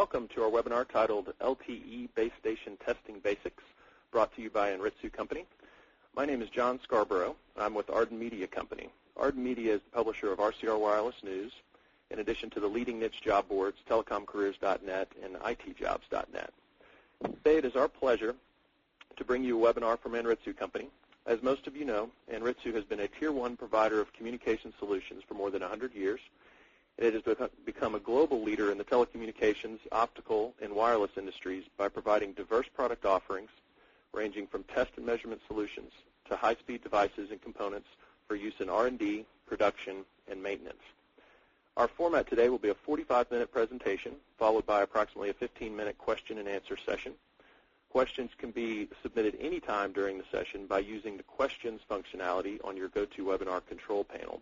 Welcome to our webinar titled LTE Base Station Testing Basics, brought to you by Enritsu Company. My name is John Scarborough. I'm with Arden Media Company. Arden Media is the publisher of RCR Wireless News, in addition to the leading niche job boards, telecomcareers.net and itjobs.net. Today it is our pleasure to bring you a webinar from Enritsu Company. As most of you know, Enritsu has been a Tier 1 provider of communication solutions for more than 100 years. It has become a global leader in the telecommunications, optical, and wireless industries by providing diverse product offerings ranging from test and measurement solutions to high-speed devices and components for use in R&D, production, and maintenance. Our format today will be a 45-minute presentation followed by approximately a 15-minute question and answer session. Questions can be submitted anytime during the session by using the questions functionality on your GoToWebinar control panel.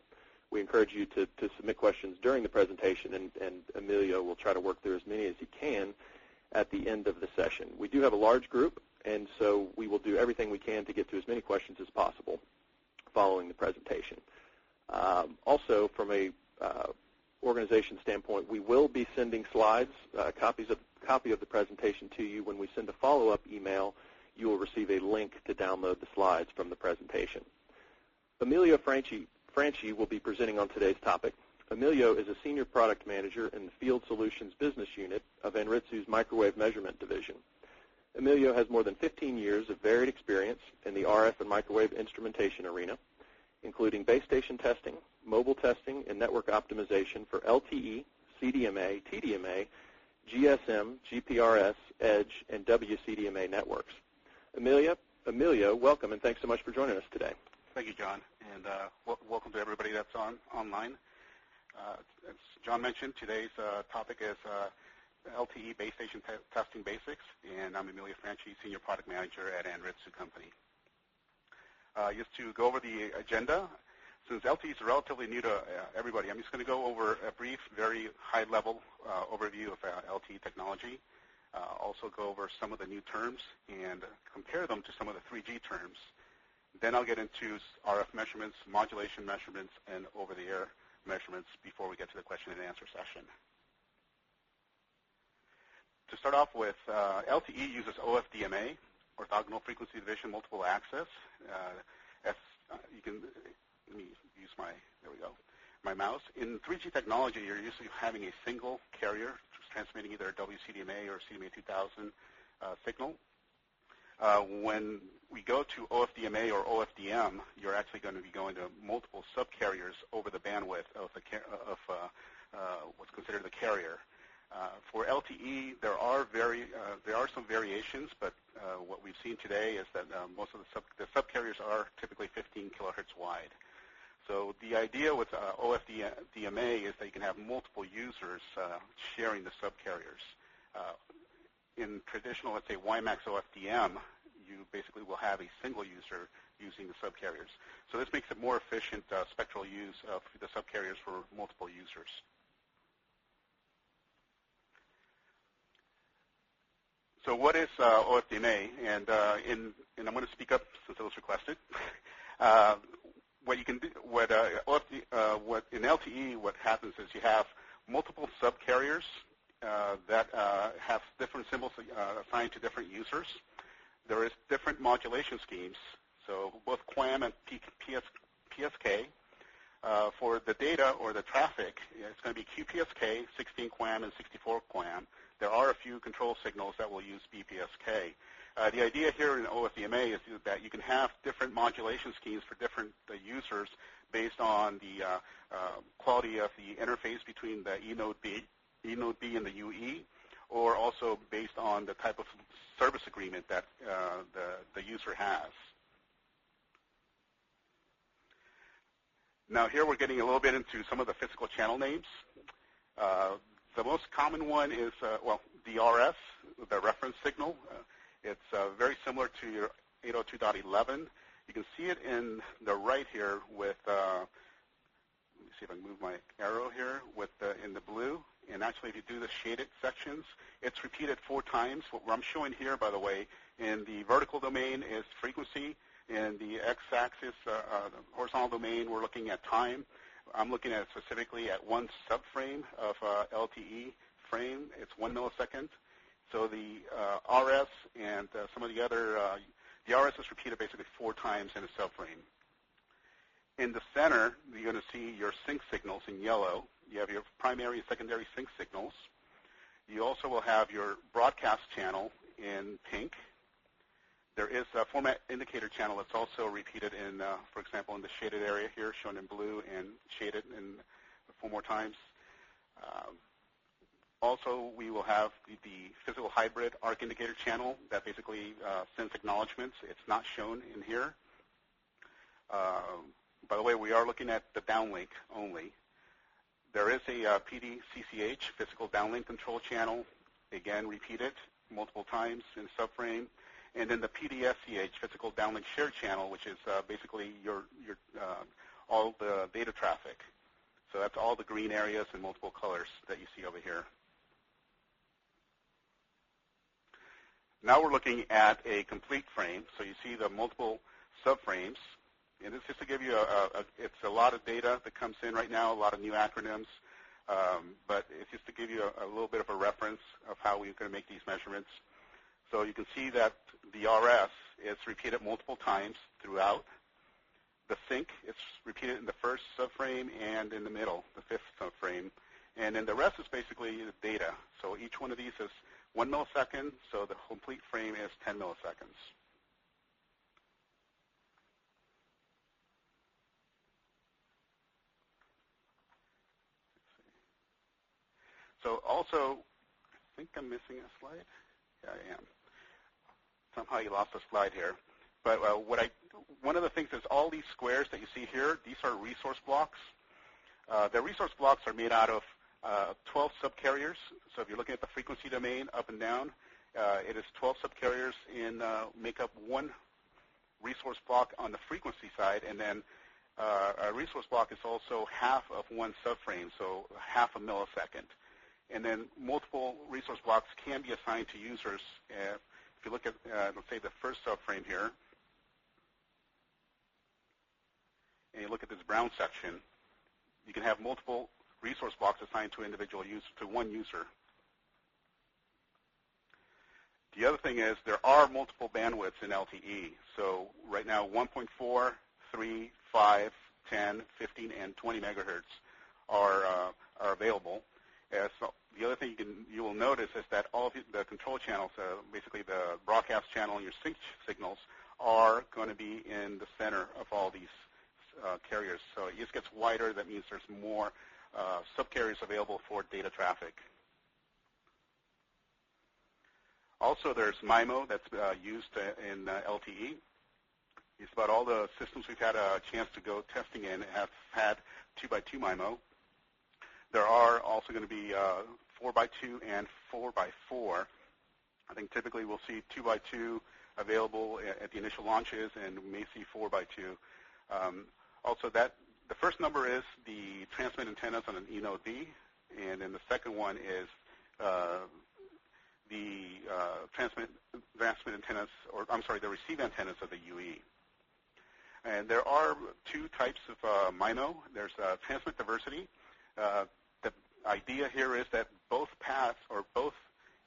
We encourage you to submit questions during the presentation, and Emilio will try to work through as many as he can at the end of the session. We do have a large group, and so we will do everything we can to get to as many questions as possible following the presentation. Also, from a organization standpoint, we will be sending slides, copy of the presentation to you. When we send a follow-up email, you will receive a link to download the slides from the presentation. Emilio Franchi will be presenting on today's topic. Emilio is a Senior Product Manager in the Field Solutions Business Unit of Enritsu's Microwave Measurement Division. Emilio has more than 15 years of varied experience in the RF and microwave instrumentation arena, including base station testing, mobile testing, and network optimization for LTE, CDMA, TDMA, GSM, GPRS, Edge, and WCDMA networks. Emilio, welcome, and thanks so much for joining us today. Thank you, John, and welcome to everybody that's online. As John mentioned, today's topic is LTE Base Station Testing Basics, and I'm Emilio Franchi, Senior Product Manager at Enritsu Company. Just to go over the agenda, since LTE is relatively new to everybody, I'm just going to go over a brief, very high-level overview of LTE technology. Also go over some of the new terms and compare them to some of the 3G terms. Then I'll get into RF measurements, modulation measurements, and over-the-air measurements before we get to the question and answer session. To start off with, LTE uses OFDMA, orthogonal frequency division multiple access. Let me use my mouse. In 3G technology, you're usually having a single carrier transmitting either a WCDMA or CDMA 2000 signal. When we go to OFDMA or OFDM, you're actually going to be going to multiple subcarriers over the bandwidth of what's considered the carrier. For LTE, there are some variations, but what we've seen today is that most of the subcarriers are typically 15 kilohertz wide. So the idea with OFDMA is that you can have multiple users sharing the subcarriers. In traditional, let's say, WiMAX OFDM, you basically will have a single user using the subcarriers. So this makes it more efficient spectral use of the subcarriers for multiple users. So what is OFDMA? And I'm going to speak up since it was requested. What you can do, in LTE, what happens is you have multiple subcarriers that have different symbols assigned to different users. There is different modulation schemes, so both QAM and PSK. For the data or the traffic, it's going to be QPSK, 16 QAM, and 64 QAM. There are a few control signals that will use BPSK. The idea here in OFDMA is that you can have different modulation schemes for different users based on the quality of the interface between the E node B and the UE, or also based on the type of service agreement that the user has. Now here we're getting a little bit into some of the physical channel names. The most common one is, DRS, the reference signal. It's very similar to your 802.11. You can see it in the right here with, let me see if I can move my arrow here, in the blue. And actually, if you do the shaded sections, it's repeated 4 times. What I'm showing here, by the way, in the vertical domain is frequency. In the x-axis, horizontal domain, we're looking at time. I'm looking at specifically at one subframe of LTE subframe, it's 1 millisecond. So the RS and some of the other, the RS is repeated basically 4 times in a subframe. In the center, you're going to see your sync signals in yellow. You have your primary and secondary sync signals. You also will have your broadcast channel in pink. There is a format indicator channel that's also repeated in, for example, in the shaded area here, shown in blue and shaded in 4 more times. Also, we will have the physical hybrid arc indicator channel that basically sends acknowledgments. It's not shown in here. By the way, we are looking at the downlink only. There is a PD-CCH, physical downlink control channel, again repeated multiple times in subframe. And then the PD-SCH, physical downlink share channel, which is basically your all the data traffic. So that's all the green areas in multiple colors that you see over here. Now we're looking at a complete frame. So you see the multiple subframes. And it's just to give you it's a lot of data that comes in right now, a lot of new acronyms. But it's just to give you a little bit of a reference of how we're going to make these measurements. So you can see that the RS is repeated multiple times throughout. The sync is repeated in the first subframe and in the middle, the 5th subframe. And then the rest is basically the data. So each one of these is 1 millisecond, so the complete frame is 10 milliseconds. So also, I think I'm missing a slide. Yeah, I am. Somehow you lost a slide here. But one of the things is all these squares that you see here, these are resource blocks. The resource blocks are made out of 12 subcarriers. So if you're looking at the frequency domain up and down, it is 12 subcarriers make up one resource block on the frequency side, and then a resource block is also half of one subframe, so half a millisecond. And then multiple resource blocks can be assigned to users. If you look at, let's say, the first subframe here, and you look at this brown section, you can have multiple resource blocks assigned to individual user, to one user. The other thing is there are multiple bandwidths in LTE. So right now, 1.4, 3, 5, 10, 15, and 20 megahertz are available. So the other thing you will notice is that all of the control channels, basically the broadcast channel and your sync signals, are going to be in the center of all these carriers. So it just gets wider. That means there's more subcarriers available for data traffic. Also, there's MIMO that's used in LTE. It's about all the systems we've had a chance to go testing in have had 2x2 MIMO. There are also going to be 4x2 and 4x4. I think typically we'll see 2x2 available at the initial launches, and we may see 4x2. Also, the first number is the transmit antennas on an eNode B, and then the second one is the transmit antennas, or I'm sorry, the receive antennas of the UE. And there are 2 types of MIMO. There's transmit diversity. The idea here is that both paths or both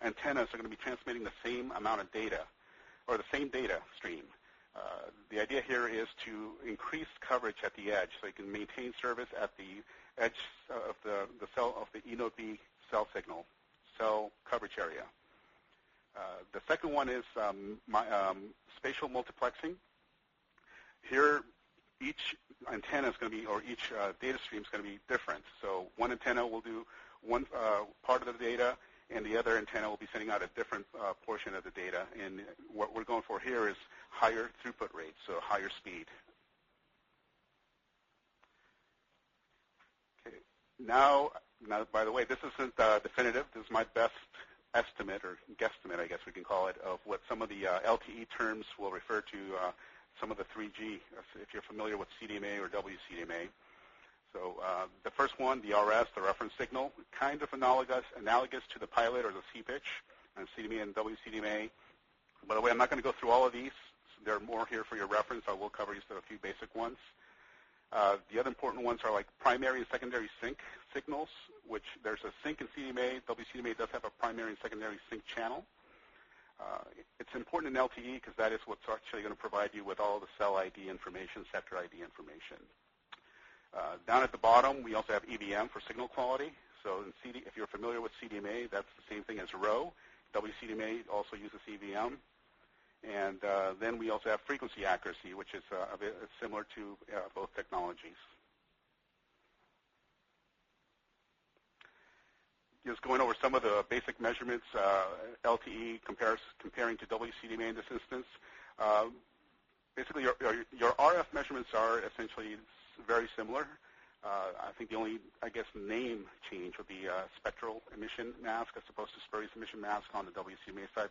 antennas are going to be transmitting the same amount of data, or the same data stream. The idea here is to increase coverage at the edge, so you can maintain service at the edge of the cell of the eNode B cell signal, cell coverage area. The second one is spatial multiplexing. Here, each antenna is going to be, or each data stream is going to be different. So one antenna will do one part of the data, and the other antenna will be sending out a different portion of the data. And what we're going for here is higher throughput rates, so higher speed. Okay. Now, by the way, this isn't definitive. This is my best estimate, or guesstimate, I guess we can call it, of what some of the LTE terms will refer to some of the 3G, if you're familiar with CDMA or WCDMA. So the first one, the RS, the reference signal, kind of analogous to the pilot or the C-pitch and CDMA and WCDMA. By the way, I'm not going to go through all of these. There are more here for your reference. I will cover just a few basic ones. The other important ones are like primary and secondary sync signals, which there's a sync in CDMA. WCDMA does have a primary and secondary sync channel. It's important in LTE because that is what's actually going to provide you with all the cell ID information, sector ID information. Down at the bottom, we also have EVM for signal quality. So if you're familiar with CDMA, that's the same thing as row. WCDMA also uses EVM. And then we also have frequency accuracy, which is a bit similar to both technologies. Just going over some of the basic measurements, LTE comparing to WCDMA in this instance. Basically, your RF measurements are essentially very similar. I think the only, name change would be spectral emission mask as opposed to spurious emission mask on the WCDMA side.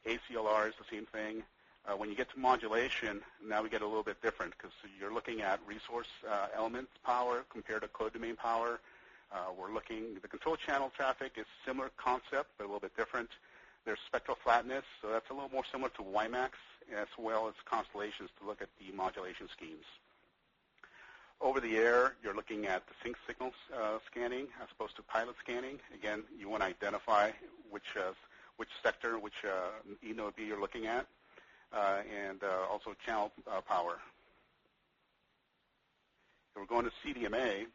ACLR is the same thing. When you get to modulation, now we get a little bit different because you're looking at resource element power compared to code domain power. The control channel traffic is similar concept, but a little bit different. There's spectral flatness, so that's a little more similar to WiMAX, as well as constellations to look at the modulation schemes. Over the air, you're looking at the sync signals scanning as opposed to pilot scanning. Again, you want to identify which sector, which E-node B you're looking at, and also channel power. If we're going to CDMA,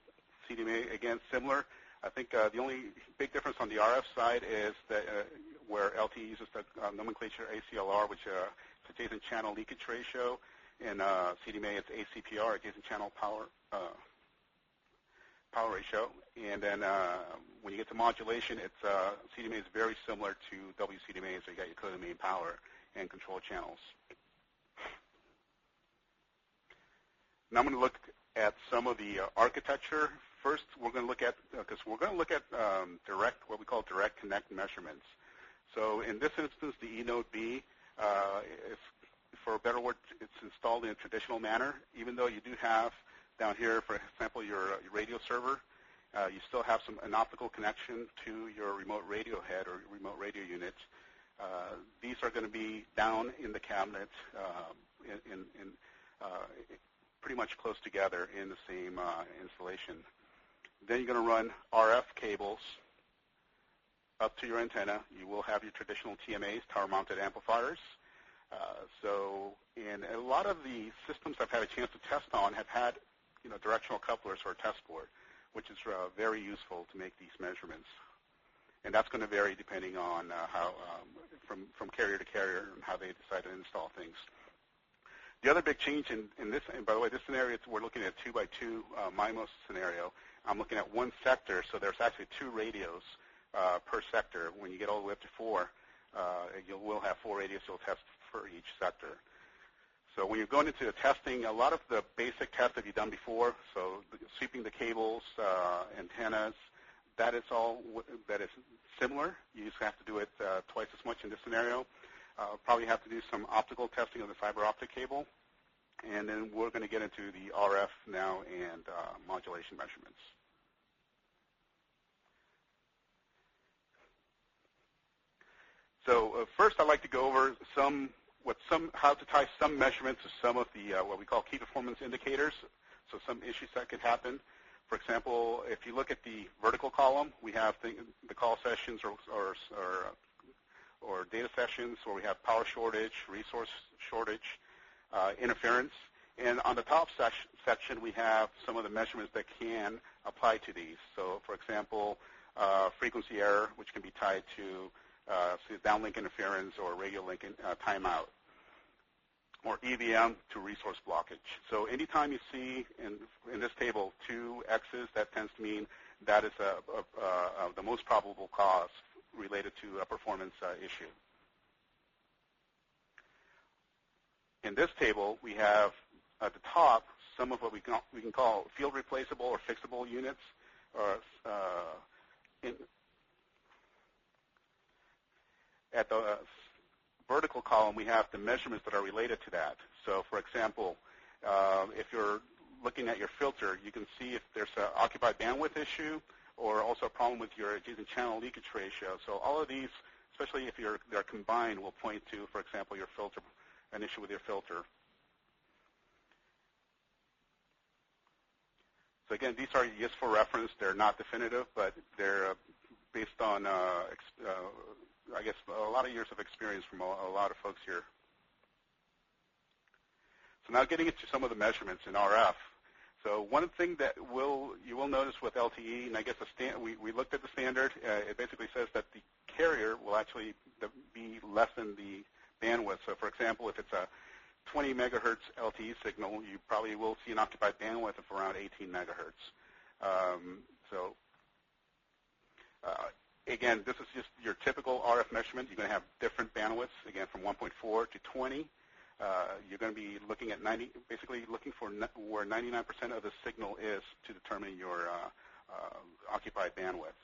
again, similar. I think the only big difference on the RF side is that where LTE uses the nomenclature ACLR, which is adjacent channel leakage ratio. In CDMA, it's ACPR, adjacent channel power ratio. And then when you get to modulation, CDMA is very similar to WCDMA, so you got your code domain power and control channels. Now I'm going to look at some of the architecture. First, we're going to look at what we call direct connect measurements. So in this instance, the E-node B is, for a better word, it's installed in a traditional manner. Even though you do have down here, for example, your radio server, you still have an optical connection to your remote radio head or remote radio unit. These are going to be down in the cabinet pretty much close together in the same installation. Then you're going to run RF cables up to your antenna. You will have your traditional TMAs, tower-mounted amplifiers. And a lot of the systems I've had a chance to test on have had, directional couplers or a test board, which is very useful to make these measurements. And that's going to vary depending on how, from carrier to carrier, and how they decide to install things. The other big change in this, and by the way, this scenario, we're looking at a 2x2 MIMO scenario. I'm looking at one sector, so there's actually 2 radios per sector. When you get all the way up to 4, you will have 4 radios you'll test for each sector. So when you're going into the testing, a lot of the basic tests that you've done before, so sweeping the cables, antennas, that is similar. You just have to do it twice as much in this scenario. Probably have to do some optical testing of the fiber optic cable. And then we're going to get into the RF now and modulation measurements. So first, I'd like to go over how to tie some measurements to some of the what we call key performance indicators. So some issues that could happen. For example, if you look at the vertical column, we have the call sessions or data sessions where we have power shortage, resource shortage, interference. And on the top section, we have some of the measurements that can apply to these. So, for example, frequency error, which can be tied to downlink interference or radio link timeout, or EVM to resource blockage. So anytime you see in this table 2 X's, that tends to mean that is the most probable cause related to a performance issue. In this table, we have at the top some of what we can call field replaceable or fixable units. At the vertical column, we have the measurements that are related to that. So, for example, if you're looking at your filter, you can see if there's an occupied bandwidth issue or also a problem with your adjacent channel leakage ratio. So all of these, especially if they're combined, will point to, for example, your filter, an issue with your filter. So again, these are just for reference. They're not definitive, but they're based on, I guess, a lot of years of experience from a lot of folks here. So now getting into some of the measurements in RF. So one thing that you will notice with LTE, and I guess we looked at the standard, it basically says that the carrier will actually be less than the bandwidth. So for example, if it's a 20 megahertz LTE signal, you probably will see an occupied bandwidth of around 18 megahertz. Again, this is just your typical RF measurement. You're going to have different bandwidths, again, from 1.4 to 20. You're going to be looking at basically looking for where 99% of the signal is to determine your occupied bandwidth.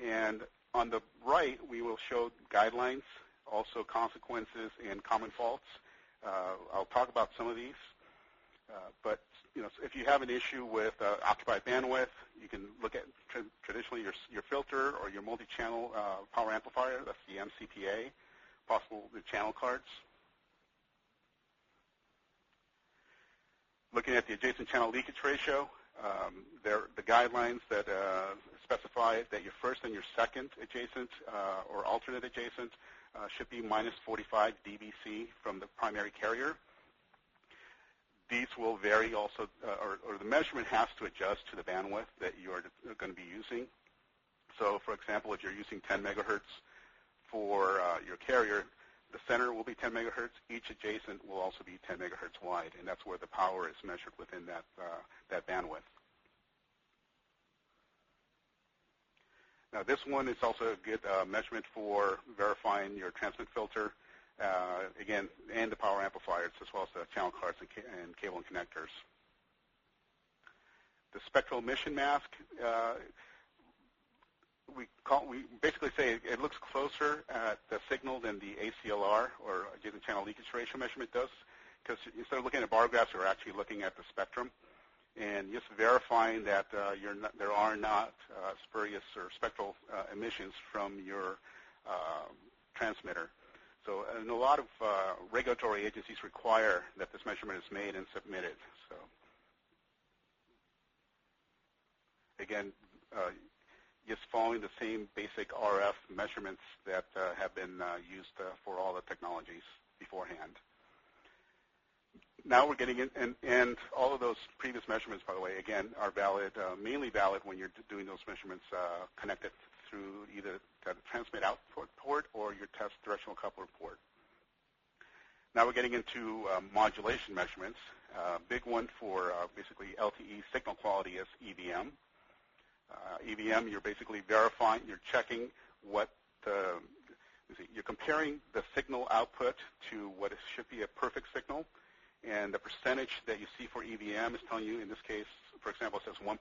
And on the right, we will show guidelines, also consequences, and common faults. I'll talk about some of these. But if you have an issue with occupied bandwidth, you can look at traditionally your filter or your multi-channel power amplifier. That's the MCPA, possible the channel cards. Looking at the adjacent channel leakage ratio, the guidelines that specify that your first and your second adjacent or alternate adjacent should be minus 45 dBc from the primary carrier. These will vary also, or the measurement has to adjust to the bandwidth that you are going to be using. So, for example, if you're using 10 megahertz for your carrier, the center will be 10 megahertz. Each adjacent will also be 10 megahertz wide, and that's where the power is measured within that bandwidth. Now, this one is also a good measurement for verifying your transmit filter, again, and the power amplifiers, as well as the channel cards and cable and connectors. The spectral emission mask, we basically say it looks closer at the signal than the ACLR, or adjacent channel leakage ratio measurement does, because instead of looking at bar graphs, we're actually looking at the spectrum, and just verifying that there are not spurious or spectral emissions from your transmitter. So, and a lot of regulatory agencies require that this measurement is made and submitted. So, again, just following the same basic RF measurements that have been used for all the technologies beforehand. Now we're getting in, and all of those previous measurements, by the way, again, are valid, mainly valid when you're doing those measurements connected through either the transmit output port or your test directional coupler port. Now we're getting into modulation measurements. Big one for basically LTE signal quality is EVM. EVM, you're basically verifying, you're checking what you're comparing the signal output to what should be a perfect signal, and the percentage that you see for EVM is telling you, in this case, for example, it says 1%.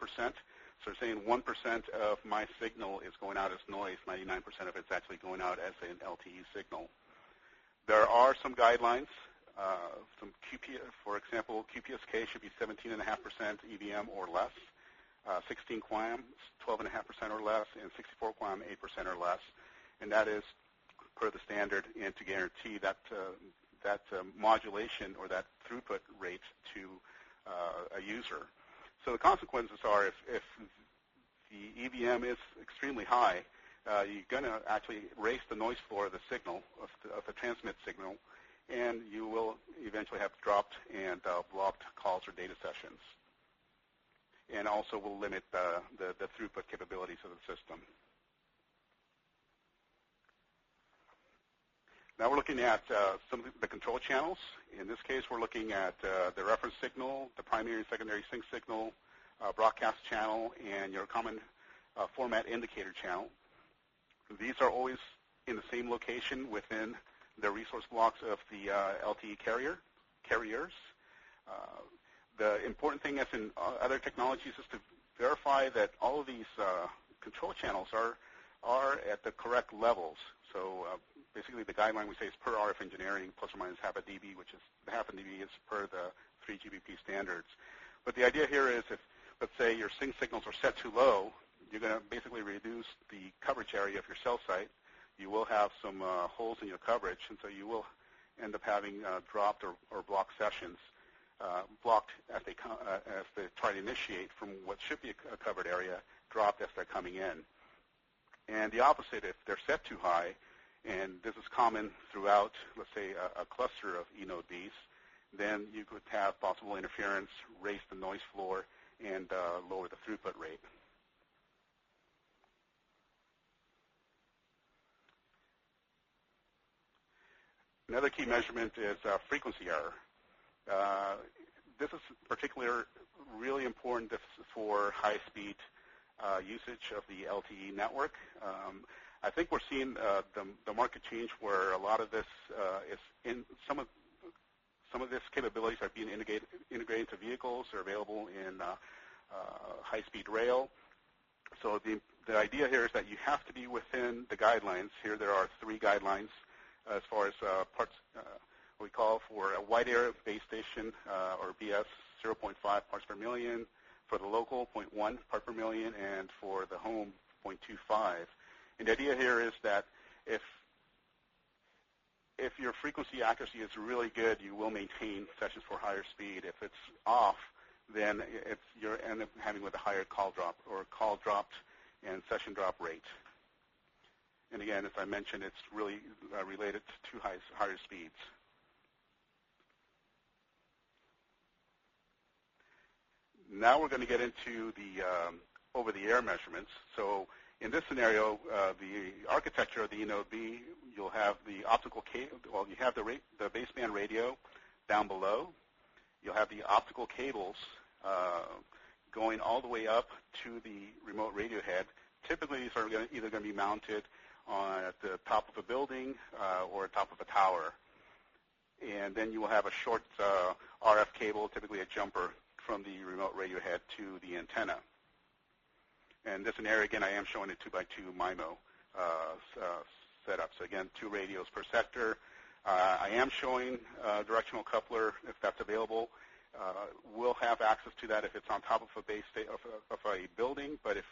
So we're saying 1% of my signal is going out as noise, 99% of it's actually going out as an LTE signal. There are some guidelines. Some for example, QPSK should be 17.5% EVM or less. 16 QAM, 12.5% or less, and 64 QAM, 8% or less. And that is per the standard, and to guarantee that modulation or that throughput rate to a user. So the consequences are if the EVM is extremely high, you're going to actually raise the noise floor of the signal, of the transmit signal, and you will eventually have dropped and blocked calls or data sessions. And also will limit the throughput capabilities of the system. Now we're looking at some of the control channels. In this case, we're looking at the reference signal, the primary and secondary sync signal, broadcast channel, and your common format indicator channel. These are always in the same location within the resource blocks of the LTE carriers. The important thing, as in other technologies, is to verify that all of these control channels are at the correct levels. So basically the guideline we say is per RF engineering, plus or minus half a dB, which is half a dB is per the 3GBP standards. But the idea here is if, let's say, your sync signals are set too low, you're going to basically reduce the coverage area of your cell site. You will have some holes in your coverage, and so you will end up having dropped or blocked sessions. blocked as they try to initiate from what should be a covered area, dropped as they're coming in. And the opposite, if they're set too high, and this is common throughout, let's say, a cluster of eNode Bs, then you could have possible interference, raise the noise floor, and lower the throughput rate. Another key measurement is frequency error. This is particularly really important for high-speed usage of the LTE network. I think we're seeing the market change where a lot of this is in some of this capabilities are being integrated into vehicles. They're available in high-speed rail. So the idea here is that you have to be within the guidelines. Here there are 3 guidelines as far as parts. We call for a wide area base station or BS 0.5 parts per million, for the local 0.1 part per million, and for the home 0.25. And the idea here is that if your frequency accuracy is really good, you will maintain sessions for higher speed. If it's off, then you're end up having with a higher call drop or call dropped and session drop rate. And again, as I mentioned, it's really related to higher speeds. Now we're going to get into the over-the-air measurements. So in this scenario, the architecture of the eNode B, you'll have the optical cable. Well, you have the baseband radio down below. You'll have the optical cables going all the way up to the remote radio head. Typically, these are either going to be mounted at the top of a building or top of a tower. And then you will have a short RF cable, typically a jumper, from the remote radio head to the antenna. And this scenario, again, I am showing a 2x2 MIMO setup. So again, 2 radios per sector. I am showing a directional coupler if that's available. We'll have access to that if it's on top of a base of a building, but if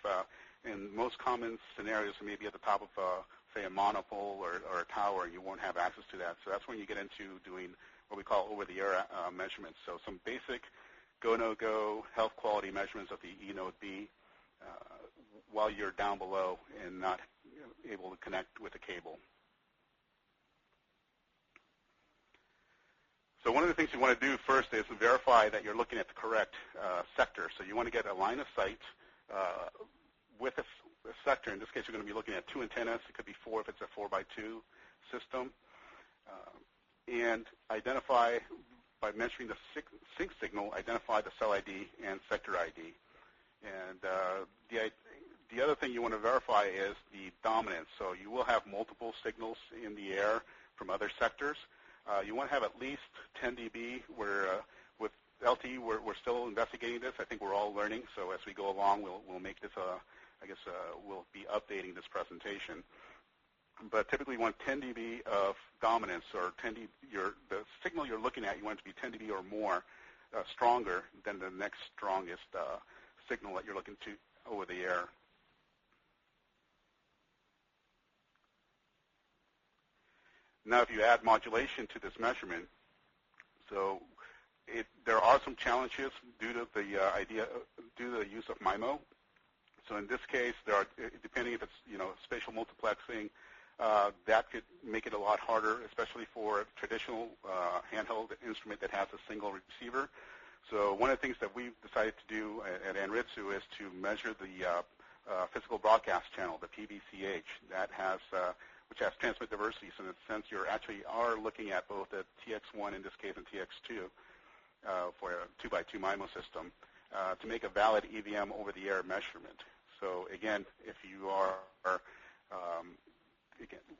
in most common scenarios, it may be at the top of, say, a monopole or a tower, and you won't have access to that. So that's when you get into doing what we call over-the-air measurements. So some basic go-no-go health quality measurements of the eNode B while you're down below and not able to connect with a cable. So one of the things you want to do first is to verify that you're looking at the correct sector. So you want to get a line of sight with a sector. In this case, you're going to be looking at 2 antennas. It could be 4 if it's a 4x2 system. And identify, by measuring the sync signal, identify the cell ID and sector ID. And the other thing you want to verify is the dominance. So you will have multiple signals in the air from other sectors. You want to have at least 10 dB. With LTE, we're still investigating this. I think we're all learning. So as we go along, we'll make this we'll be updating this presentation. But typically you want 10 dB of dominance, or 10 dB, the signal you're looking at, you want it to be 10 dB or more stronger than the next strongest signal that you're looking to over the air. Now, if you add modulation to this measurement, so there are some challenges due to the use of MIMO. So in this case, depending if it's spatial multiplexing, that could make it a lot harder, especially for a traditional handheld instrument that has a single receiver. So one of the things that we've decided to do at Anritsu is to measure the physical broadcast channel, the PBCH, which has transmit diversity. So in a sense, you actually are looking at both the TX1 in this case and TX2 for a 2x2 MIMO system to make a valid EVM over-the-air measurement. So again, if you are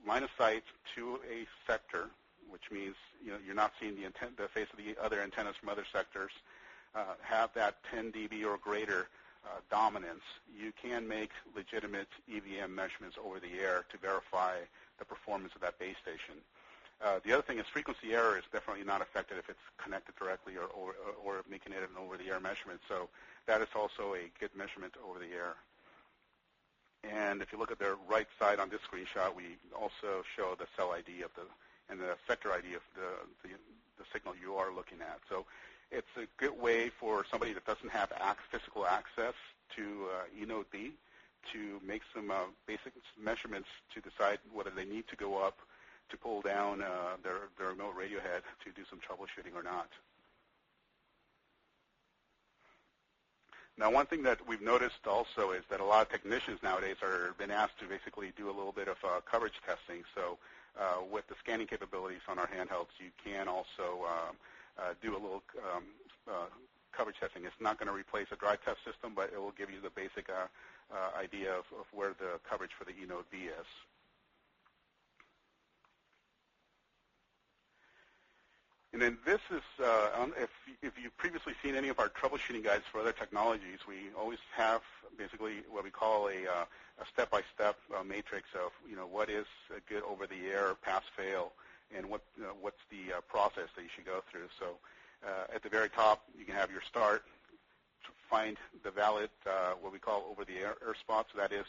line of sight to a sector, which means you're not seeing the face of the other antennas from other sectors, have that 10 dB or greater dominance, you can make legitimate EVM measurements over the air to verify the performance of that base station. The other thing is frequency error is definitely not affected if it's connected directly or making it an over-the-air measurement. So that is also a good measurement over the air. And if you look at the right side on this screenshot, we also show the cell ID and the sector ID of the signal you are looking at. So it's a good way for somebody that doesn't have physical access to eNode B to make some basic measurements to decide whether they need to go up to pull down their remote radio head to do some troubleshooting or not. Now, one thing that we've noticed also is that a lot of technicians nowadays are been asked to basically do a little bit of coverage testing. So with the scanning capabilities on our handhelds, you can also do a little coverage testing. It's not going to replace a drive test system, but it will give you the basic idea of where the coverage for the eNode B is. And then this is, if you've previously seen any of our troubleshooting guides for other technologies, we always have basically what we call a step-by-step matrix of, what is a good over-the-air pass-fail, and what's the process that you should go through. So at the very top, you can have your start, find the valid, what we call over-the-air spots. That is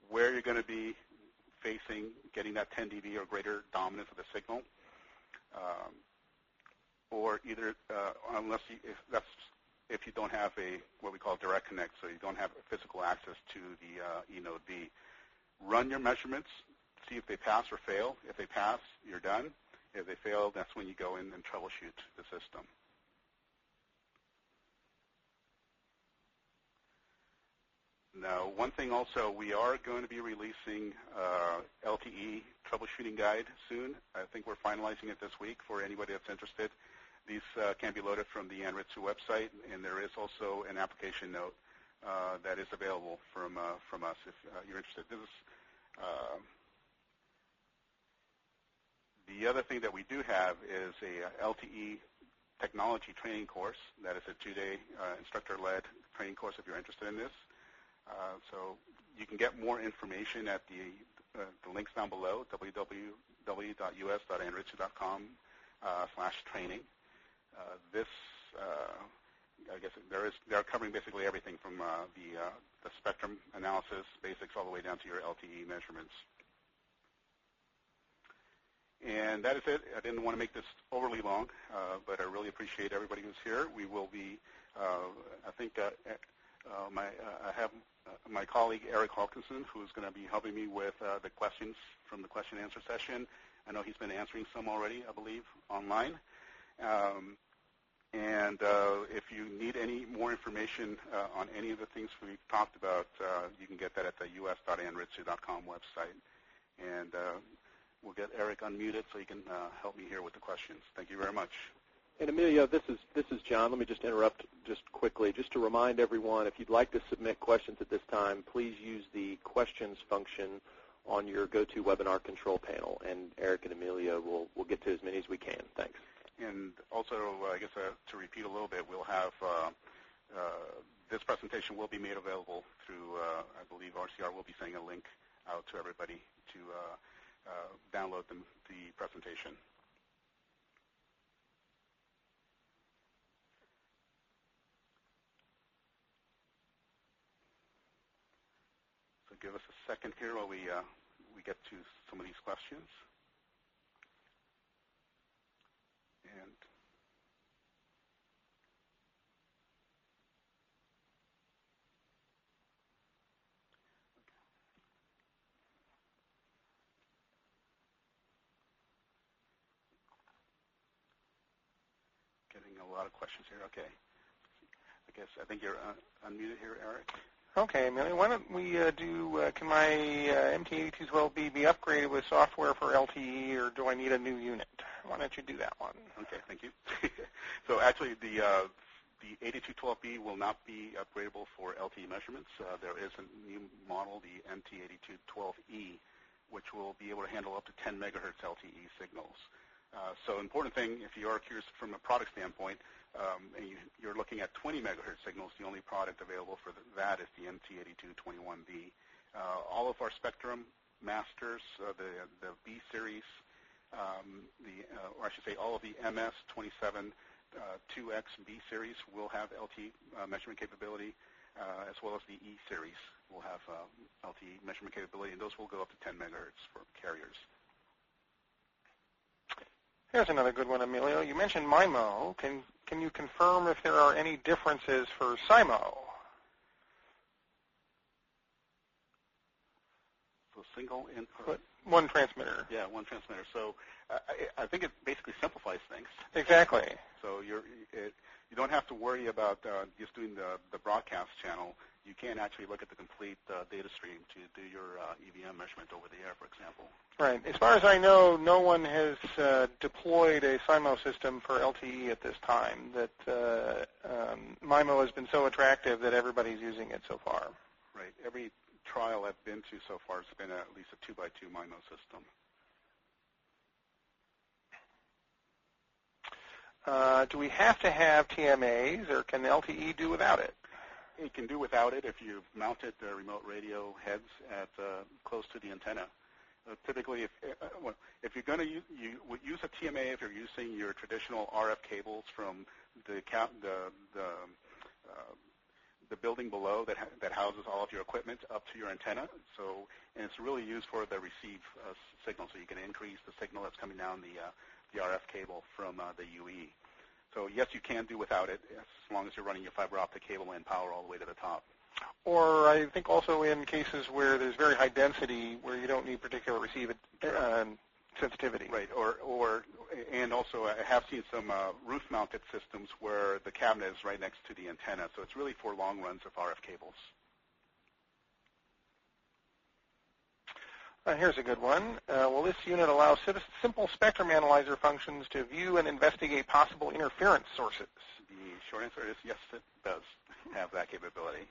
where you're going to be facing, getting that 10 dB or greater dominance of the signal. Or either, if you don't have what we call direct connect, so you don't have physical access to the eNode B. Run your measurements, see if they pass or fail. If they pass, you're done. If they fail, that's when you go in and troubleshoot the system. Now, one thing also, we are going to be releasing LTE Troubleshooting Guide soon. I think we're finalizing it this week for anybody that's interested. These can be loaded from the Anritsu website, and there is also an application note that is available from us if you're interested. This is the other thing that we do have is a LTE Technology Training course. That is a 2-day instructor-led training course if you're interested in this. So you can get more information at the links down below, www.us.anritsu.com/training. This, I guess, they're covering basically everything from the spectrum analysis basics all the way down to your LTE measurements. And that is it. I didn't want to make this overly long, but I really appreciate everybody who's here. We will be, I think, I have my colleague Eric Hawkinson, who's going to be helping me with the questions from the question and answer session. I know he's been answering some already, I believe, online. And if you need any more information on any of the things we've talked about, you can get that at the us.anritsu.com website. And we'll get Eric unmuted so he can help me here with the questions. Thank you very much. And Emilio, this is John. Let me just interrupt just quickly, just to remind everyone, if you'd like to submit questions at this time, please use the questions function on your GoToWebinar control panel, and Eric and Emilio will get to as many as we can. Thanks. And also, I guess to repeat a little bit, we'll have this presentation will be made available through, I believe RCR will be sending a link out to everybody to download the presentation. So give us a second here while we get to some of these questions. And getting a lot of questions here. Okay. I think you're unmuted here, Eric. Okay, Emilio, why don't we can my MT8212B be upgraded with software for LTE, or do I need a new unit? Why don't you do that one? Okay, thank you. So actually, the 8212B will not be upgradable for LTE measurements. There is a new model, the MT8212E, which will be able to handle up to 10 megahertz LTE signals. So important thing, if you are curious from a product standpoint, and you're looking at 20 megahertz signals, the only product available for that is the MT8221B. All of our Spectrum Masters, the B series, or I should say all of the MS27 2X B series will have LTE measurement capability, as well as the E series will have LTE measurement capability, and those will go up to 10 megahertz for carriers. Here's another good one, Emilio. You mentioned MIMO. Can can you confirm if there are any differences for SIMO? So single input. One transmitter. Yeah, one transmitter. So I think it basically simplifies things. Exactly. So you don't have to worry about just doing the broadcast channel. You can actually look at the complete data stream to do your EVM measurement over the air, for example. Right. As far as I know, no one has deployed a SIMO system for LTE at this time. That MIMO has been so attractive that everybody's using it so far. Right. Every trial I've been to so far has been at least a 2x2 MIMO system. Do we have to have TMAs, or can LTE do without it? It can do without it if you've mounted the remote radio heads at close to the antenna. Typically, if you're going to use a TMA, if you're using your traditional RF cables from the building below that houses all of your equipment up to your antenna. So, and it's really used for the receive signal, so you can increase the signal that's coming down the RF cable from the UE. So yes, you can do without it as long as you're running your fiber optic cable and power all the way to the top. Or I think also in cases where there's very high density, where you don't need particular receive sensitivity. Right. And also I have seen some roof-mounted systems where the cabinet is right next to the antenna. So it's really for long runs of RF cables. Here's a good one. Will this unit allow simple spectrum analyzer functions to view and investigate possible interference sources? The short answer is yes, it does have that capability.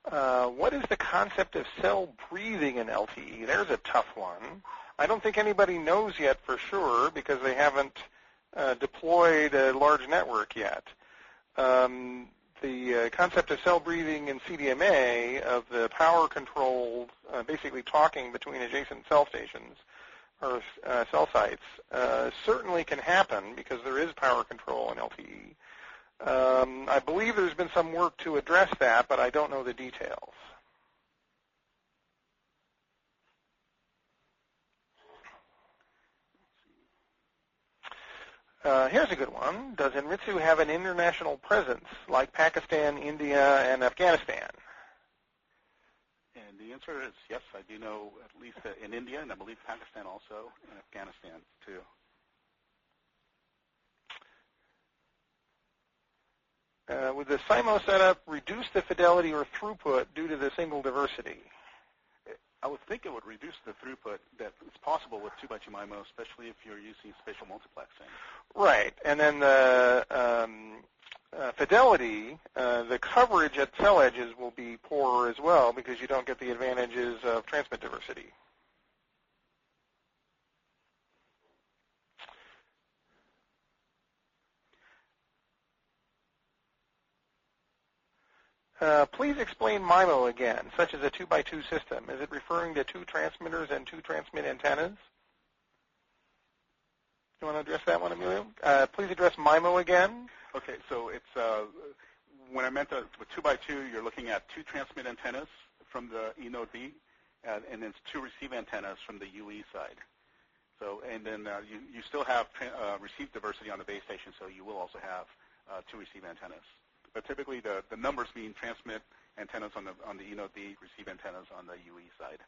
What is the concept of cell breathing in LTE? There's a tough one. I don't think anybody knows yet for sure because they haven't deployed a large network yet. The concept of cell breathing in CDMA, of the power-controlled, basically talking between adjacent cell stations or cell sites, certainly can happen because there is power control in LTE. I believe there's been some work to address that, but I don't know the details. Here's a good one. Does Enritsu have an international presence like Pakistan, India, and Afghanistan? And the answer is yes. I do know at least in India, and I believe Pakistan also, and Afghanistan too. Would the SIMO setup reduce the fidelity or throughput due to the single diversity? I would think it would reduce the throughput that is possible with 2x2 MIMO, especially if you're using spatial multiplexing. Right, and then the fidelity, the coverage at cell edges will be poorer as well because you don't get the advantages of transmit diversity. Please explain MIMO again, such as a 2x2 system. Is it referring to 2 transmitters and 2 transmit antennas? You want to address that one, Emilio? Please address MIMO again. Okay, so it's when I meant with 2x2, you're looking at 2 transmit antennas from the E node B, and then it's 2 receive antennas from the UE side. So, and then you still have receive diversity on the base station, so you will also have 2 receive antennas. But typically, the numbers mean transmit antennas on the E node B, receive antennas on the UE side.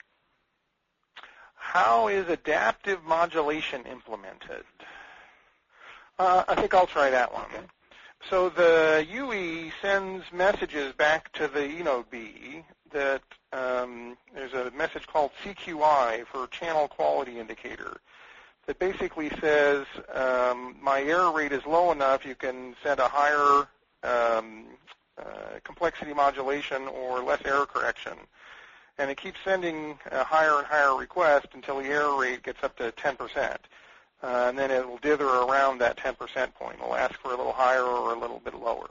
How is adaptive modulation implemented? I think I'll try that one. Okay. So the UE sends messages back to the E node B that there's a message called CQI for Channel Quality Indicator that basically says my error rate is low enough you can send a higher complexity modulation or less error correction. And it keeps sending a higher and higher request until the error rate gets up to 10%. And then it will dither around that 10% point. It will ask for a little higher or a little bit lower.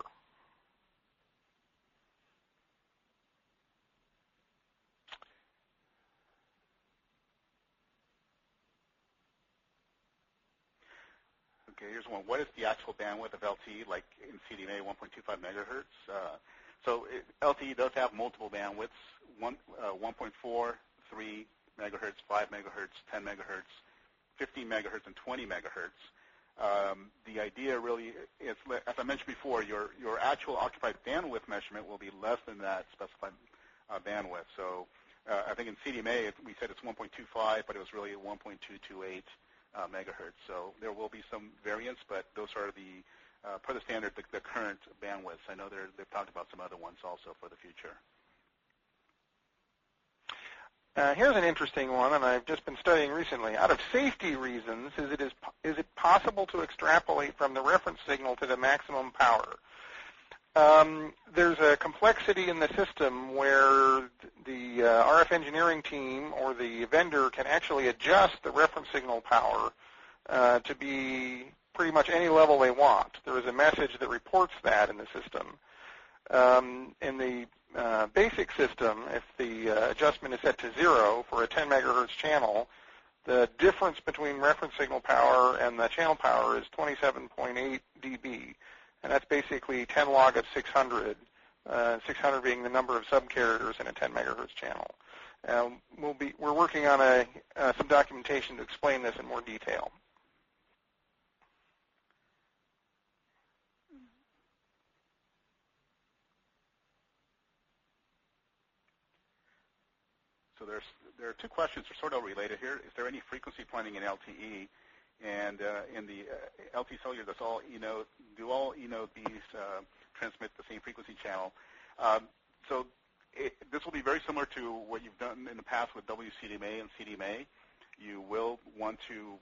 Okay, here's one. What is the actual bandwidth of LTE, like in CDMA 1.25 megahertz? So LTE does have multiple bandwidths, 1.4, 3 megahertz, 5 megahertz, 10 megahertz, 15 megahertz, and 20 megahertz. The idea really is, as I mentioned before, your actual occupied bandwidth measurement will be less than that specified bandwidth. So I think in CDMA we said it's 1.25, but it was really 1.228 megahertz. So there will be some variance, but those are the per the standard, the current bandwidths. I know they've talked about some other ones also for the future. Here's an interesting one, and I've just been studying recently. Out of safety reasons, is it possible to extrapolate from the reference signal to the maximum power? There's a complexity in the system where the RF engineering team or the vendor can actually adjust the reference signal power to be pretty much any level they want. There is a message that reports that in the system. In the basic system, if the adjustment is set to 0 for a 10 megahertz channel, the difference between reference signal power and the channel power is 27.8 dB, and that's basically 10 log of 600, 600 being the number of subcarriers in a 10 megahertz channel. We're working on some documentation to explain this in more detail. So there are two questions that are sort of related here. Is there any frequency planning in LTE? And in the LTE cellular, do all eNodeBs transmit the same frequency channel? So this will be very similar to what you've done in the past with WCDMA and CDMA. You will want to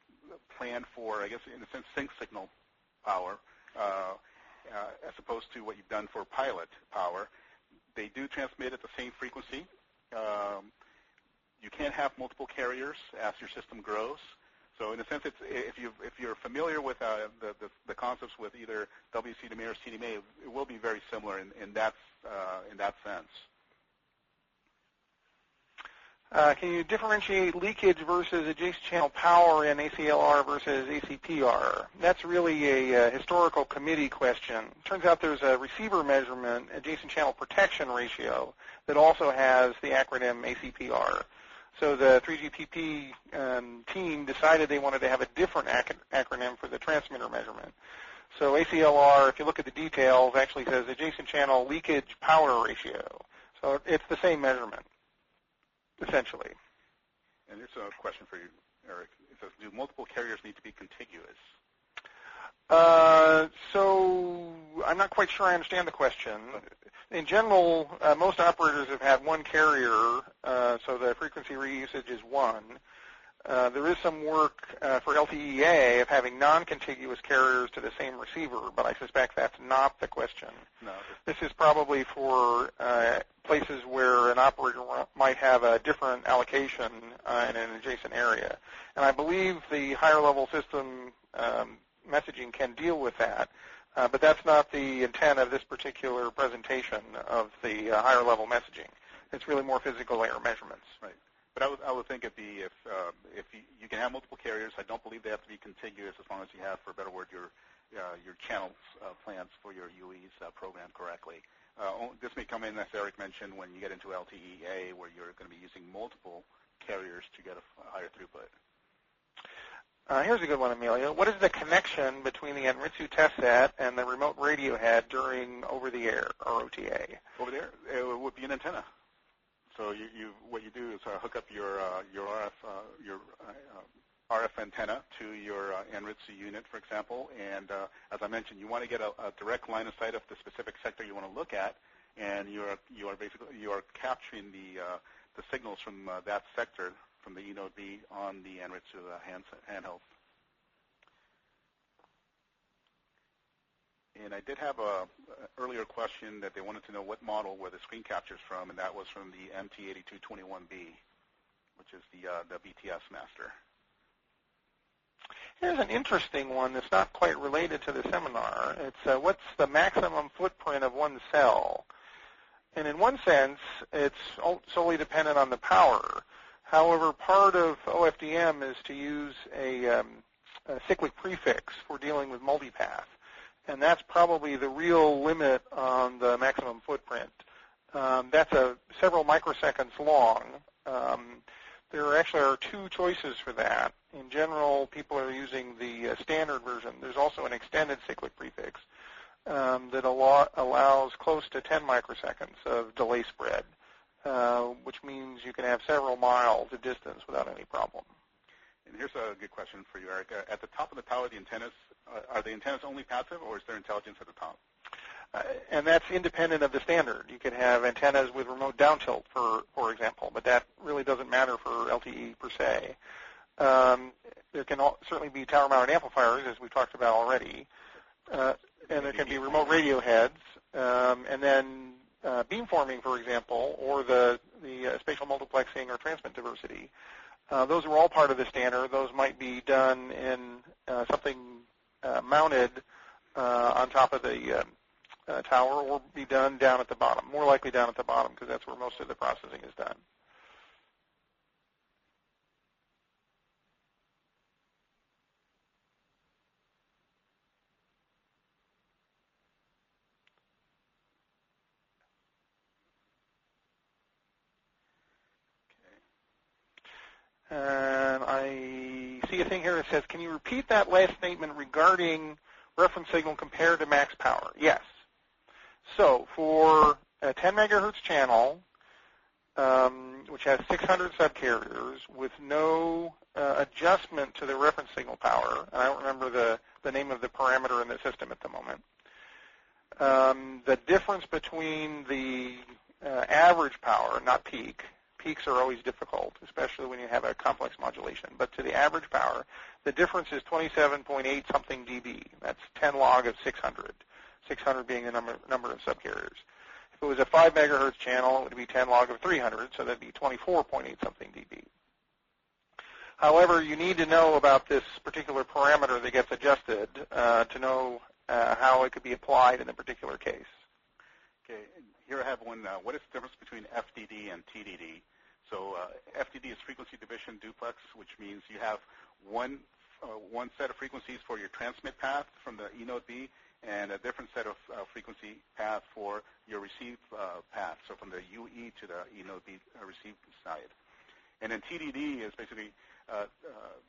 plan for, I guess, in a sense, sync signal power as opposed to what you've done for pilot power. They do transmit at the same frequency. You can't have multiple carriers as your system grows. So in a sense, if you're familiar with the concepts with either WCDMA or CDMA, it will be very similar in that sense. Can you differentiate leakage versus adjacent channel power in ACLR versus ACPR? That's really a historical committee question. Turns out there's a receiver measurement, adjacent channel protection ratio, that also has the acronym ACPR. So the 3GPP team decided they wanted to have a different acronym for the transmitter measurement. So ACLR, if you look at the details, actually says adjacent channel leakage power ratio. So it's the same measurement, essentially. And here's a question for you, Eric. It says, do multiple carriers need to be contiguous? So I'm not quite sure I understand the question. In general, most operators have had one carrier, so the frequency reusage is 1. There is some work for LTEA of having non-contiguous carriers to the same receiver, but I suspect that's not the question. No. This is probably for places where an operator might have a different allocation in an adjacent area. And I believe the higher level system messaging can deal with that, but that's not the intent of this particular presentation of the higher level messaging. It's really more physical layer measurements. Right. But I would think if you can have multiple carriers, I don't believe they have to be contiguous as long as you have, for a better word, your channels plans for your UEs programmed correctly. This may come in, as Eric mentioned, when you get into LTEA, where you're going to be using multiple carriers to get a higher throughput. Here's a good one, Amelia. What is the connection between the Anritsu test set and the remote radio head during over-the-air, or OTA? Over there, it would be an antenna. So what you do is hook up your RF antenna to your Anritsu unit, for example, and as I mentioned, you want to get a direct line of sight of the specific sector you want to look at, and you are capturing the signals from that sector from the eNodeB on the Anritsu handheld. And I did have an earlier question that they wanted to know what model were the screen captures from, and that was from the MT8221B, which is the BTS master. Here's an interesting one that's not quite related to the seminar. It's what's the maximum footprint of one cell? And in one sense, it's solely dependent on the power. However, part of OFDM is to use a cyclic prefix for dealing with multipath. And that's probably the real limit on the maximum footprint. That's several microseconds long. There actually are two choices for that. In general, people are using the standard version. There's also an extended cyclic prefix that allows close to 10 microseconds of delay spread, which means you can have several miles of distance without any problem. And here's a good question for you, Eric. At the top of the tower, the antennas, are the antennas only passive, or is there intelligence at the top? And that's independent of the standard. You could have antennas with remote down tilt, for example, but that really doesn't matter for LTE per se. There can certainly be tower-mounted amplifiers, as we've talked about already, and there can be remote radio heads, and then beamforming, for example, or the spatial multiplexing or transmit diversity. Those are all part of the standard. Those might be done in something mounted on top of the tower, or be done down at the bottom, more likely down at the bottom, because that's where most of the processing is done. And I see a thing here that says, can you repeat that last statement regarding reference signal compared to max power? Yes. So for a 10 megahertz channel, which has 600 subcarriers with no adjustment to the reference signal power, and I don't remember the name of the parameter in the system at the moment, the difference between the average power, not peak, peaks are always difficult, especially when you have a complex modulation, but to the average power, the difference is 27.8 something dB. That's 10 log of 600. 600 being the number of subcarriers. If it was a 5 megahertz channel, it would be 10 log of 300, so that would be 24.8 something dB. However, you need to know about this particular parameter that gets adjusted to know how it could be applied in a particular case. Okay, here I have one. What is the difference between FDD and TDD? So FDD is frequency division duplex, which means you have one set of frequencies for your transmit path from the E node B, and a different set of frequency path for your receive path, so from the UE to the E node B receive side. And then TDD is basically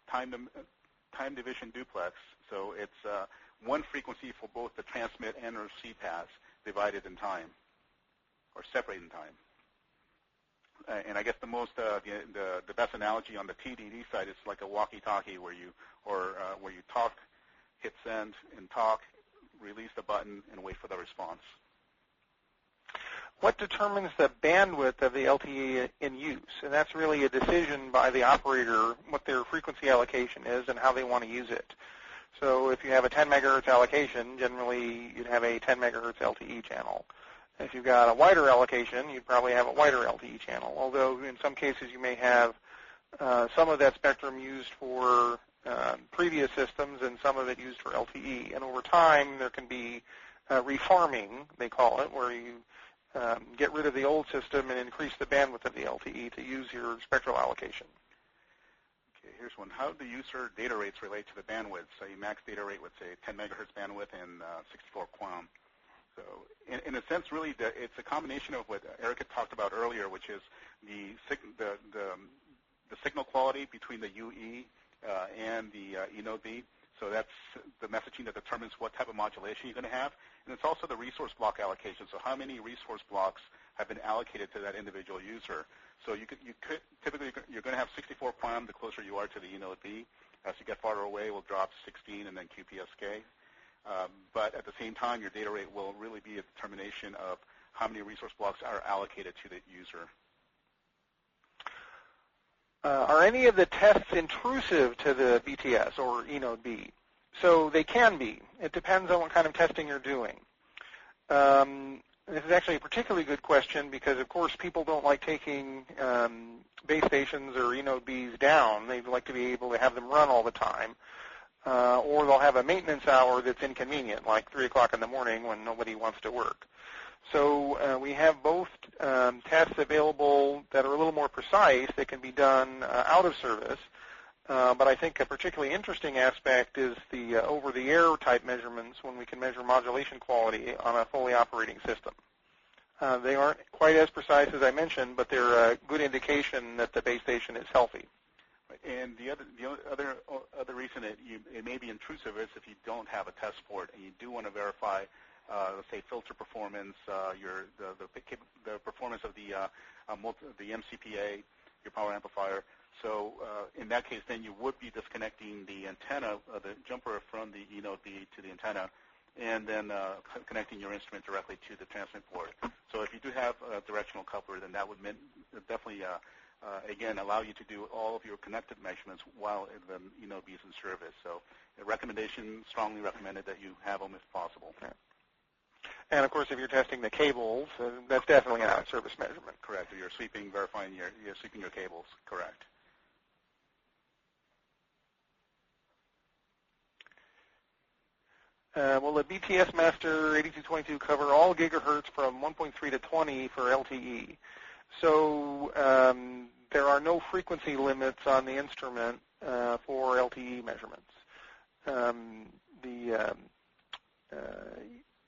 time division duplex, so it's one frequency for both the transmit and receive paths divided in time, or separated in time. And I guess the best analogy on the TDD side is like a walkie-talkie where you talk, hit send, and talk, release the button, and wait for the response. What determines the bandwidth of the LTE in use? And that's really a decision by the operator what their frequency allocation is and how they want to use it. So if you have a 10 megahertz allocation, generally you'd have a 10 megahertz LTE channel. If you've got a wider allocation, you'd probably have a wider LTE channel, although in some cases you may have some of that spectrum used for previous systems and some of it used for LTE. And over time, there can be refarming, they call it, where you get rid of the old system and increase the bandwidth of the LTE to use your spectral allocation. Okay, here's one. How do the user data rates relate to the bandwidth? So your max data rate would say 10 megahertz bandwidth and 64 QAM. So in a sense, really, it's a combination of what Eric had talked about earlier, which is the signal quality between the UE and the E node B. So that's the messaging that determines what type of modulation you're going to have. And it's also the resource block allocation. So how many resource blocks have been allocated to that individual user? So you could typically, you're going to have 64 QAM the closer you are to the E node B. As you get farther away, it will drop 16 and then QPSK. But at the same time, your data rate will really be a determination of how many resource blocks are allocated to the user. Are any of the tests intrusive to the BTS or E node B? So they can be. It depends on what kind of testing you're doing. This is actually a particularly good question because, of course, people don't like taking base stations or E node Bs down. They'd like to be able to have them run all the time. Or they'll have a maintenance hour that's inconvenient, like 3 o'clock in the morning when nobody wants to work. So we have both tests available that are a little more precise that can be done out of service. But I think a particularly interesting aspect is the over-the-air type measurements when we can measure modulation quality on a fully operating system. They aren't quite as precise as I mentioned, but they're a good indication that the base station is healthy. And the other reason it may be intrusive is if you don't have a test port and you do want to verify, let's say, filter performance, the performance of the MCPA, your power amplifier. So in that case, then you would be disconnecting the antenna, the jumper from the eNode B to the antenna, and then connecting your instrument directly to the transmit port. So if you do have a directional coupler, then that would definitely again, allow you to do all of your connected measurements while the eNode B is in service. So a recommendation, strongly recommended that you have them if possible. Okay. And, of course, if you're testing the cables, that's definitely an out-of-service measurement. Correct. You're sweeping, verifying you're sweeping your cables. Correct. Will the BTS Master 8222 cover all gigahertz from 1.3 to 20 for LTE? So there are no frequency limits on the instrument for LTE measurements. The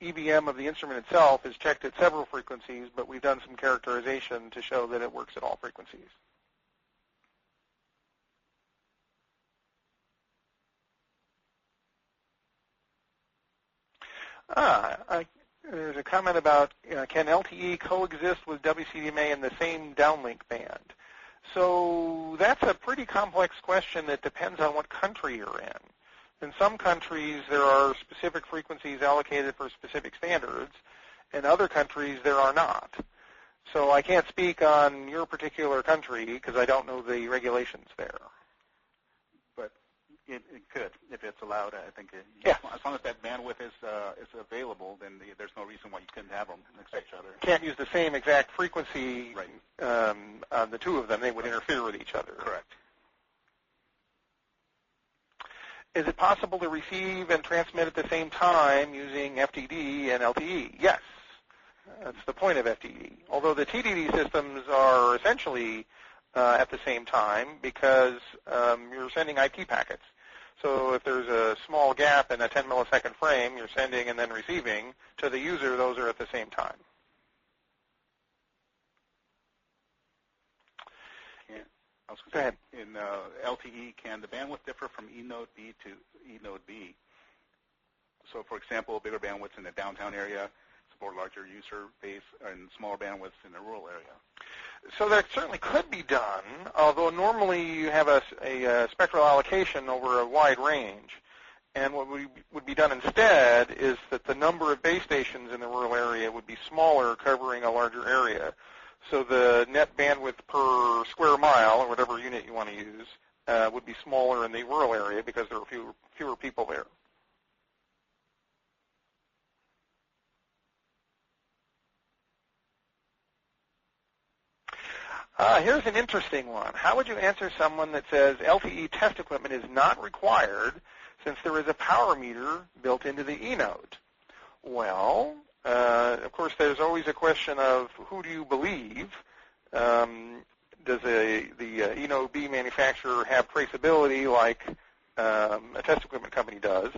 EBM of the instrument itself is checked at several frequencies, but we've done some characterization to show that it works at all frequencies. There's a comment about can LTE coexist with WCDMA in the same downlink band? So that's a pretty complex question that depends on what country you're in. In some countries, there are specific frequencies allocated for specific standards. In other countries, there are not. So I can't speak on your particular country because I don't know the regulations there. But it could, if it's allowed. I think yeah. As long as that bandwidth is available, then there's no reason why you couldn't have them next to each other. Can't use the same exact frequency right. On the two of them. They would interfere with each other. Correct. Is it possible to receive and transmit at the same time using FDD and LTE? Yes. That's the point of FDD. Although the TDD systems are essentially at the same time because you're sending IP packets. So if there's a small gap in a 10 millisecond frame, you're sending and then receiving to the user, those are at the same time. Go ahead. In LTE, can the bandwidth differ from eNode B to eNode B? So, for example, bigger bandwidths in the downtown area support larger user base and smaller bandwidths in the rural area. So that certainly could be done, although normally you have a spectral allocation over a wide range. And what would be done instead is that the number of base stations in the rural area would be smaller, covering a larger area. So the net bandwidth per square mile, or whatever unit you want to use, would be smaller in the rural area because there are fewer people there. Here's an interesting one. How would you answer someone that says LTE test equipment is not required since there is a power meter built into the eNode? Well, of course, there's always a question of who do you believe? Does the eNode B manufacturer have traceability like a test equipment company does?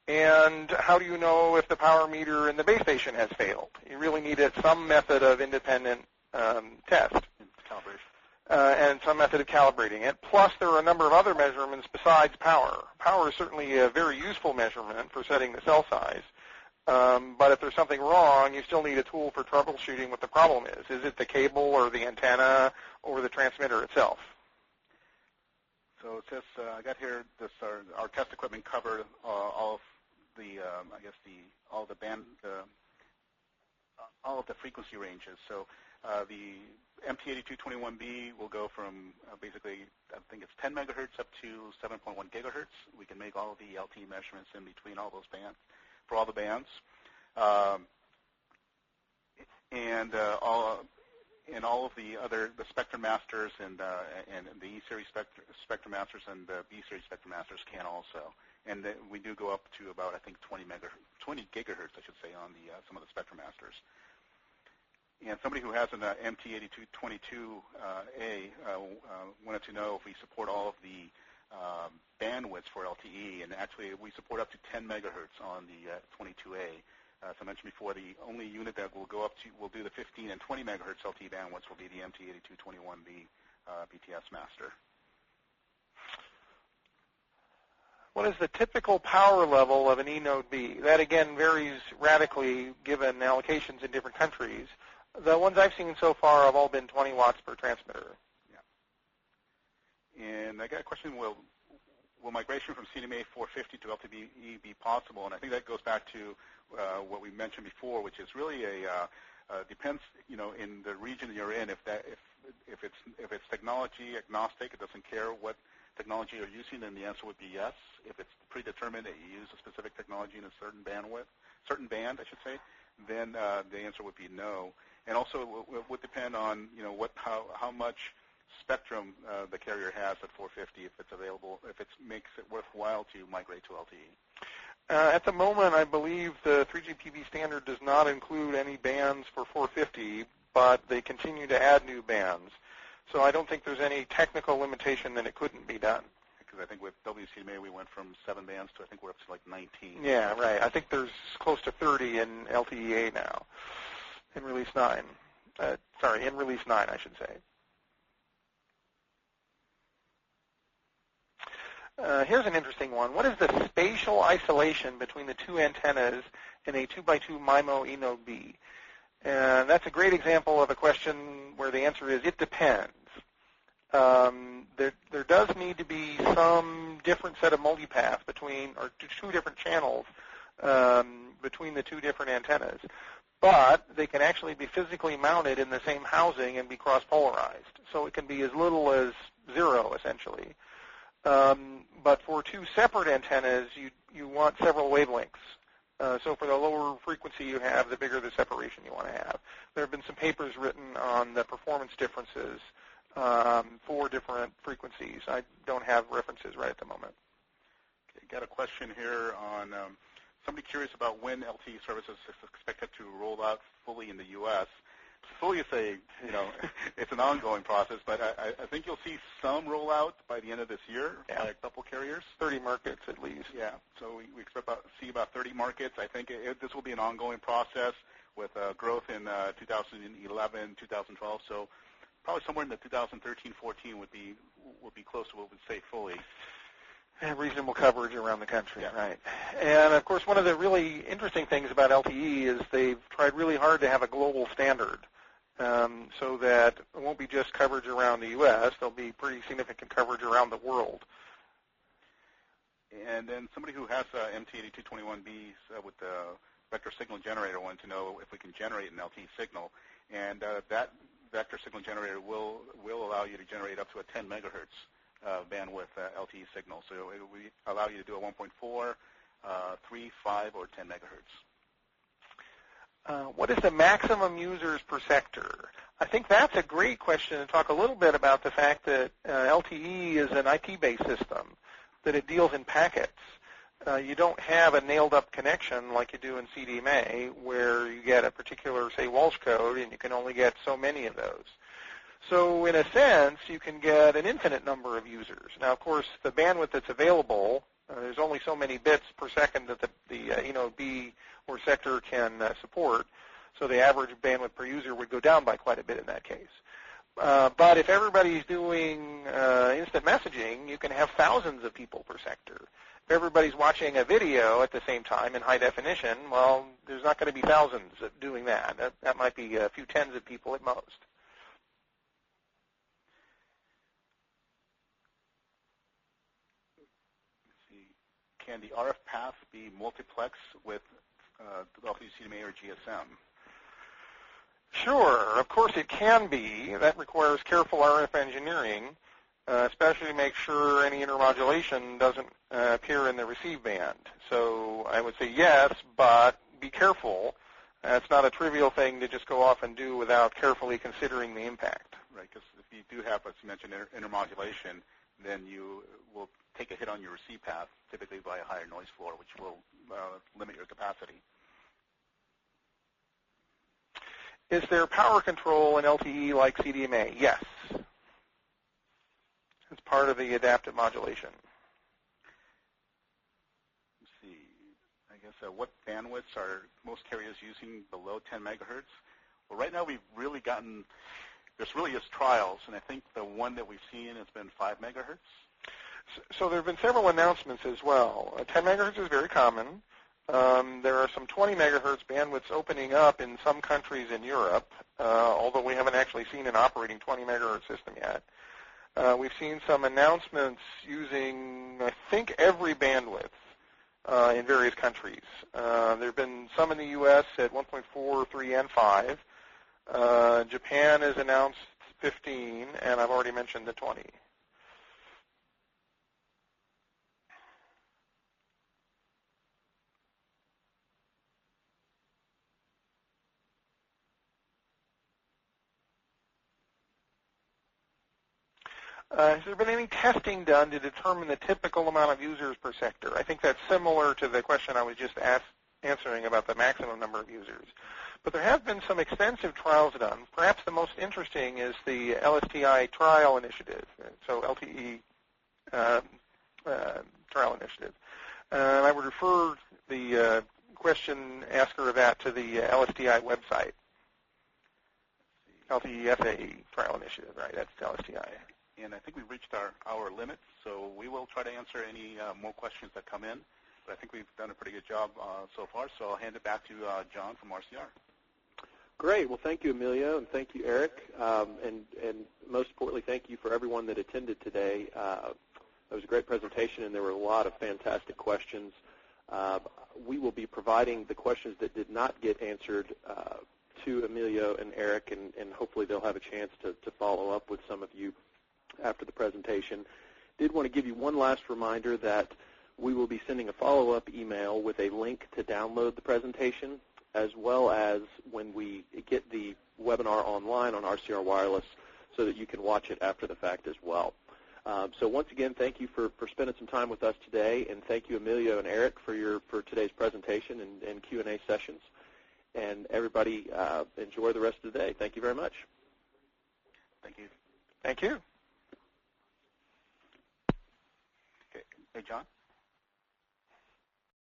And how do you know if the power meter in the base station has failed? You really need some method of independent test. And some method of calibrating it. Plus, there are a number of other measurements besides power. Power is certainly a very useful measurement for setting the cell size. But if there's something wrong, you still need a tool for troubleshooting what the problem is. Is it the cable or the antenna or the transmitter itself? So it says, I got here, our test equipment covered all of the, all of the frequency ranges. So the MT8221B will go from basically, I think it's 10 megahertz up to 7.1 gigahertz. We can make all of the LTE measurements in between all those bands, for all the bands. And all of the other, the Spectrum Masters and the E-Series Spectrum Masters and the B-Series Spectrum Masters can also. And then we do go up to about, I think, 20 gigahertz, I should say, on the some of the Spectrum Masters. And somebody who has an MT8222A wanted to know if we support all of the bandwidths for LTE, and actually we support up to 10 megahertz on the 22A. As I mentioned before, the only unit that will go up to, will do the 15 and 20 megahertz LTE bandwidths will be the MT8221B BTS master. What is the typical power level of an eNode B? That, again, varies radically given allocations in different countries. The ones I've seen so far have all been 20 watts per transmitter. Yeah. And I got a question, will migration from CDMA 450 to LTE be possible? And I think that goes back to what we mentioned before, which is really depends, in the region you're in, if it's technology agnostic, it doesn't care what technology you're using, then the answer would be yes. If it's predetermined that you use a specific technology in a certain band, then the answer would be no. And also it would depend on how much spectrum the carrier has at 450, if it's available, if it makes it worthwhile to migrate to LTE. At the moment, I believe the 3GPP standard does not include any bands for 450, but they continue to add new bands. So I don't think there's any technical limitation that it couldn't be done. Because I think with WCDMA we went from 7 bands to I think we're up to like 19. Yeah, right. I think there's close to 30 in LTEA now, in Release 9. In Release 9, I should say. Here's an interesting one. What is the spatial isolation between the two antennas in a 2x2 MIMO eNode B? And that's a great example of a question where the answer is it depends. There does need to be some different set of multipath between, or two different channels between the two different antennas. But they can actually be physically mounted in the same housing and be cross-polarized. So it can be as little as 0, essentially. But for two separate antennas, you want several wavelengths. So for the lower frequency you have, the bigger the separation you want to have. There have been some papers written on the performance differences for different frequencies. I don't have references right at the moment. Okay, got a question here on somebody curious about when LTE services is expected to roll out fully in the U.S. Fully is it's an ongoing process, but I think you'll see some rollout by the end of this year by a couple carriers. 30 markets at least. Yeah, so we expect see about 30 markets. I think this will be an ongoing process with growth in 2011, 2012. So probably somewhere in the 2013-14 would be close to what we'd say fully. And reasonable coverage around the country, right. And, of course, one of the really interesting things about LTE is they've tried really hard to have a global standard so that it won't be just coverage around the U.S. There'll be pretty significant coverage around the world. And then somebody who has MT8221Bs with the vector signal generator wanted to know if we can generate an LTE signal. And that vector signal generator will allow you to generate up to a 10 megahertz bandwidth LTE signal. So it will allow you to do a 1.4, 3, 5, or 10 megahertz. What is the maximum users per sector? I think that's a great question to talk a little bit about the fact that LTE is an IP-based system, that it deals in packets. You don't have a nailed-up connection like you do in CDMA where you get a particular, say, Walsh code, and you can only get so many of those. So in a sense, you can get an infinite number of users. Now, of course, the bandwidth that's available, there's only so many bits per second that the eNode B or sector can support, so the average bandwidth per user would go down by quite a bit in that case. But if everybody's doing instant messaging, you can have thousands of people per sector. If everybody's watching a video at the same time in high definition, well, there's not going to be thousands of doing that. That might be a few tens of people at most. Can the RF path be multiplex with LTE CDMA or GSM? Sure, of course it can be. That requires careful RF engineering, especially to make sure any intermodulation doesn't appear in the receive band. So I would say yes, but be careful. It's not a trivial thing to just go off and do without carefully considering the impact. Right, because if you do have, as you mentioned, intermodulation, then you will take a hit on your receive path, typically by a higher noise floor, which will limit your capacity. Is there power control in LTE like CDMA? Yes. It's part of the adaptive modulation. Let's see. I guess So what bandwidths are most carriers using below 10 megahertz? Well, right now we've really gotten, there's really just trials, and I think the one that we've seen has been 5 megahertz. So there have been several announcements as well. 10 megahertz is very common. There are some 20 megahertz bandwidths opening up in some countries in Europe, although we haven't actually seen an operating 20 megahertz system yet. We've seen some announcements using, I think, every bandwidth in various countries. There have been some in the U.S. at 1.4, 3, and 5. Japan has announced 15, and I've already mentioned the 20. Has there been any testing done to determine the typical amount of users per sector? I think that's similar to the question I was just answering about the maximum number of users. But there have been some extensive trials done. Perhaps the most interesting is the LTE Trial Initiative, so LTE Trial Initiative. I would refer the question asker of that to the LSTI website. LTE FAE Trial Initiative, right? That's LSTI. And I think we've reached our limit, so we will try to answer any more questions that come in. But I think we've done a pretty good job so far, so I'll hand it back to John from RCR. Great. Well, thank you, Emilio, and thank you, Eric. And most importantly, thank you for everyone that attended today. It was a great presentation, and there were a lot of fantastic questions. We will be providing the questions that did not get answered to Emilio and Eric, and hopefully they'll have a chance to follow up with some of you after the presentation. Did want to give you one last reminder that we will be sending a follow-up email with a link to download the presentation, as well as when we get the webinar online on RCR Wireless so that you can watch it after the fact as well. So once again, thank you for spending some time with us today, and thank you, Emilio and Eric, for today's presentation and Q&A sessions. And everybody, enjoy the rest of the day. Thank you very much. Thank you. Thank you. Okay. Hey, John?